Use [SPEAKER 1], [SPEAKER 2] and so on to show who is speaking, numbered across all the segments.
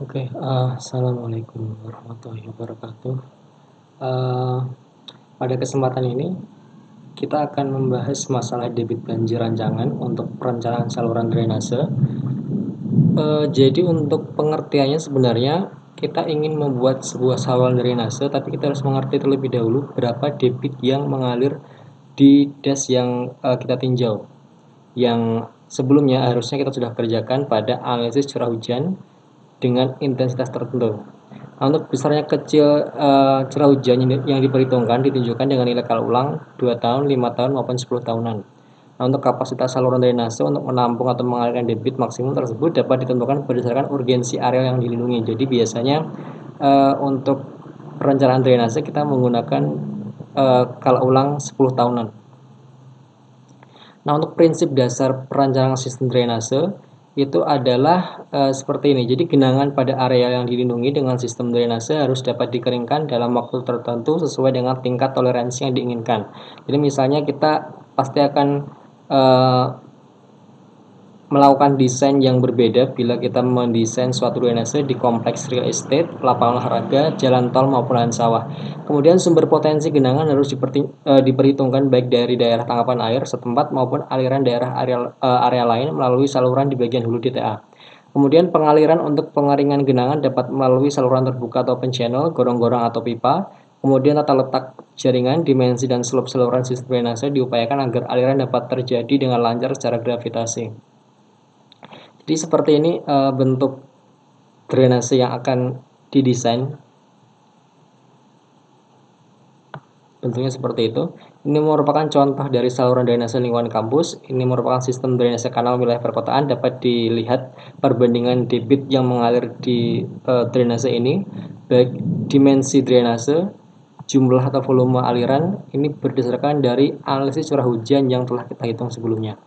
[SPEAKER 1] Assalamualaikum warahmatullahi wabarakatuh. Eh, Pada kesempatan ini, kita akan membahas masalah debit banjir rancangan untuk perencanaan saluran drainase. Jadi untuk pengertiannya sebenarnya kita ingin membuat sebuah saluran drainase, tapi kita harus mengerti terlebih dahulu berapa debit yang mengalir di das yang kita tinjau. Yang sebelumnya harusnya kita sudah kerjakan pada analisis curah hujan dengan intensitas tertentu. Nah, untuk besarnya kecil curah hujan yang diperhitungkan ditunjukkan dengan nilai kala ulang 2 tahun, 5 tahun maupun 10 tahunan. Nah, untuk kapasitas saluran drainase untuk menampung atau mengalirkan debit maksimum tersebut dapat ditentukan berdasarkan urgensi area yang dilindungi. Jadi biasanya untuk perencanaan drainase kita menggunakan kala ulang 10 tahunan. Nah, untuk prinsip dasar perencanaan sistem drainase itu adalah seperti ini. Jadi genangan pada area yang dilindungi dengan sistem drainase harus dapat dikeringkan dalam waktu tertentu sesuai dengan tingkat toleransi yang diinginkan. Jadi misalnya kita pasti akan eh, melakukan desain yang berbeda bila kita mendesain suatu drainase di kompleks real estate, lapangan olahraga, jalan tol maupun lahan sawah. Kemudian sumber potensi genangan harus diperhitungkan baik dari daerah tangkapan air setempat maupun aliran daerah area lain melalui saluran di bagian hulu DTA. Kemudian pengaliran untuk pengeringan genangan dapat melalui saluran terbuka atau open channel, gorong-gorong atau pipa. Kemudian tata letak jaringan, dimensi dan slope saluran sistem drainase diupayakan agar aliran dapat terjadi dengan lancar secara gravitasi. Jadi seperti ini bentuk drainase yang akan didesain. Bentuknya seperti itu. Ini merupakan contoh dari saluran drainase lingkungan kampus. Ini merupakan sistem drainase kanal wilayah perkotaan. Dapat dilihat perbandingan debit yang mengalir di drainase ini, baik dimensi drainase, jumlah atau volume aliran. Ini berdasarkan dari analisis curah hujan yang telah kita hitung sebelumnya.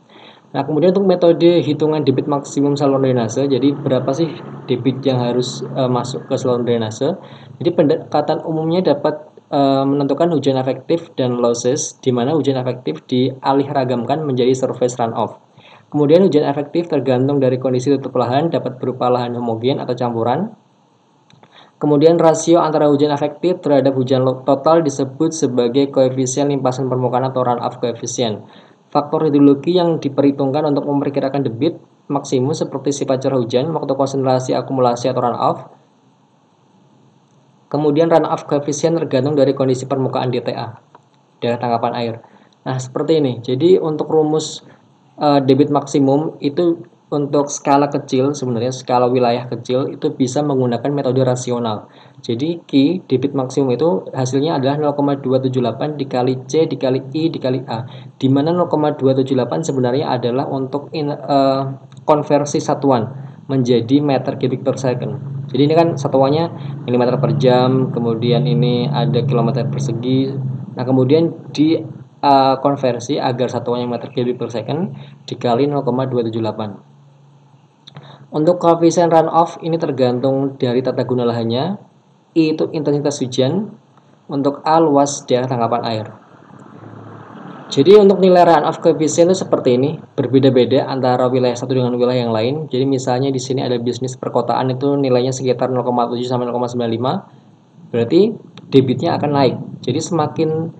[SPEAKER 1] Nah, kemudian untuk metode hitungan debit maksimum saluran drainase, jadi berapa sih debit yang harus masuk ke saluran drainase? Jadi pendekatan umumnya dapat menentukan hujan efektif dan losses, di mana hujan efektif dialih ragamkan menjadi surface runoff. Kemudian hujan efektif tergantung dari kondisi tutup lahan, dapat berupa lahan homogen atau campuran. Kemudian rasio antara hujan efektif terhadap hujan total disebut sebagai koefisien limpasan permukaan atau runoff coefficient. Faktor hidrologi yang diperhitungkan untuk memperkirakan debit maksimum seperti sifat curah hujan, waktu konsentrasi akumulasi atau runoff. Kemudian runoff coefficient tergantung dari kondisi permukaan DTA, daerah tangkapan air. Nah, seperti ini. Jadi untuk rumus debit maksimum itu untuk skala kecil, sebenarnya skala wilayah kecil itu bisa menggunakan metode rasional. Jadi Q debit maksimum itu hasilnya adalah 0,278 dikali C dikali I dikali A, di mana 0,278 sebenarnya adalah untuk konversi satuan menjadi meter kubik per second. Jadi ini kan satuannya milimeter per jam, kemudian ini ada kilometer persegi. Nah, kemudian di konversi agar satuannya meter kubik per second dikali 0,278. Untuk koefisien runoff ini tergantung dari tata guna lahannya. I itu intensitas hujan, untuk A luas daerah tangkapan air. Jadi untuk nilai runoff coefficient itu seperti ini, berbeda-beda antara wilayah satu dengan wilayah yang lain. Jadi misalnya di sini ada bisnis perkotaan itu nilainya sekitar 0,7 sampai 0,95, berarti debitnya akan naik. Jadi semakin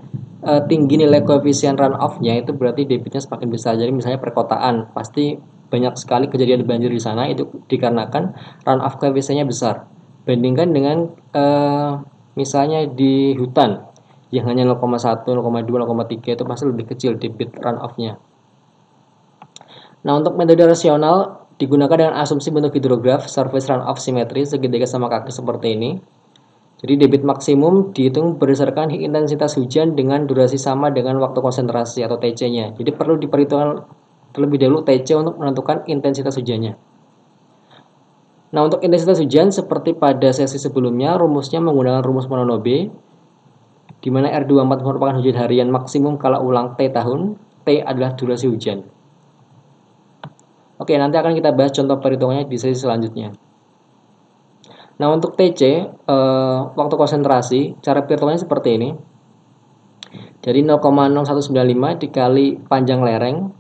[SPEAKER 1] tinggi nilai koefisien runoff-nya itu berarti debitnya semakin besar. Jadi misalnya perkotaan pasti banyak sekali kejadian banjir di sana, itu dikarenakan runoff coefficient-nya besar. Bandingkan dengan misalnya di hutan yang hanya 0,1, 0,2, 0,3 itu pasti lebih kecil debit runoff-nya. Nah, untuk metode rasional digunakan dengan asumsi bentuk hidrograf surface runoff simetri segitiga sama kaki seperti ini. Jadi debit maksimum dihitung berdasarkan intensitas hujan dengan durasi sama dengan waktu konsentrasi atau TC-nya. Jadi perlu diperhitungkan terlebih dahulu TC untuk menentukan intensitas hujannya. Nah, untuk intensitas hujan seperti pada sesi sebelumnya, rumusnya menggunakan rumus Monod, di mana R24 merupakan hujan harian maksimum kala ulang T tahun, T adalah durasi hujan. Oke, nanti akan kita bahas contoh perhitungannya di sesi selanjutnya. Nah, untuk TC, waktu konsentrasi, cara perhitungannya seperti ini. Jadi 0,0195 dikali panjang lereng,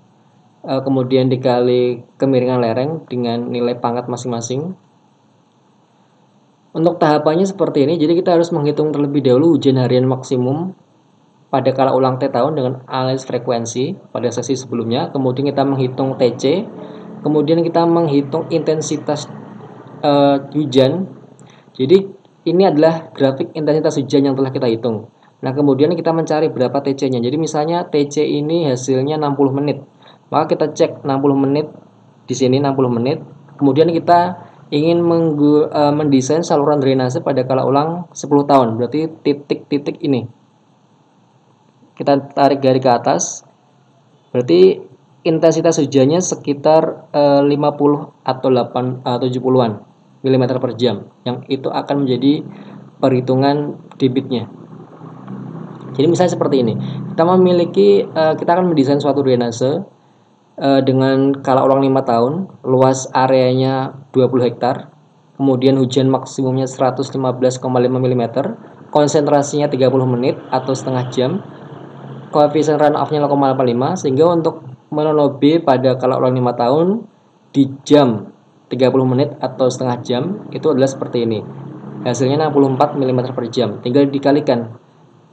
[SPEAKER 1] kemudian dikali kemiringan lereng dengan nilai pangkat masing-masing. Untuk tahapannya seperti ini, jadi kita harus menghitung terlebih dahulu hujan harian maksimum pada kala ulang T tahun dengan analisis frekuensi pada sesi sebelumnya, kemudian kita menghitung TC, kemudian kita menghitung intensitas hujan. Jadi ini adalah grafik intensitas hujan yang telah kita hitung. Nah, kemudian kita mencari berapa TC-nya. Jadi misalnya TC ini hasilnya 60 menit. Maka kita cek 60 menit di sini 60 menit. Kemudian kita ingin mendesain saluran drainase pada kala ulang 10 tahun. Berarti titik-titik ini. Kita tarik garis ke atas. Berarti intensitas hujannya sekitar 50 atau 70-an mm per jam. Yang itu akan menjadi perhitungan debitnya. Jadi misalnya seperti ini. Kita akan mendesain suatu drainase dengan kala ulang 5 tahun, luas areanya 20 hektar, kemudian hujan maksimumnya 115,5 mm, konsentrasinya 30 menit atau setengah jam, koefisien runoff-nya 0,85, sehingga untuk monono B pada kala ulang 5 tahun di jam 30 menit atau setengah jam itu adalah seperti ini. Hasilnya 64 mm per jam. Tinggal dikalikan.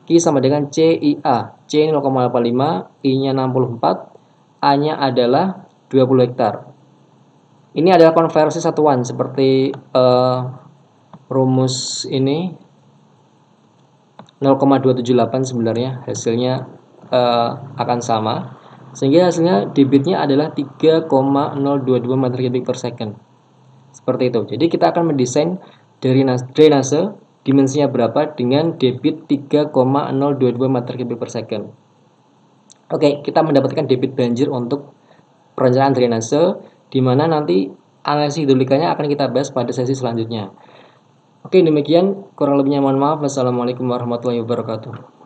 [SPEAKER 1] Q sama dengan CIA. C ini 0,85, I-nya 64, A-nya adalah 20 hektar. Ini adalah konversi satuan seperti rumus ini 0,278 sebenarnya hasilnya akan sama, sehingga hasilnya debitnya adalah 3,022 meter kubik per second. Seperti itu. Jadi kita akan mendesain drainase dimensinya berapa dengan debit 3,022 meter kubik per second. Oke, kita mendapatkan debit banjir untuk perencanaan drainase, di mana nanti analisis hidrolikanya akan kita bahas pada sesi selanjutnya. Oke, demikian, kurang lebihnya mohon maaf. Wassalamualaikum warahmatullahi wabarakatuh.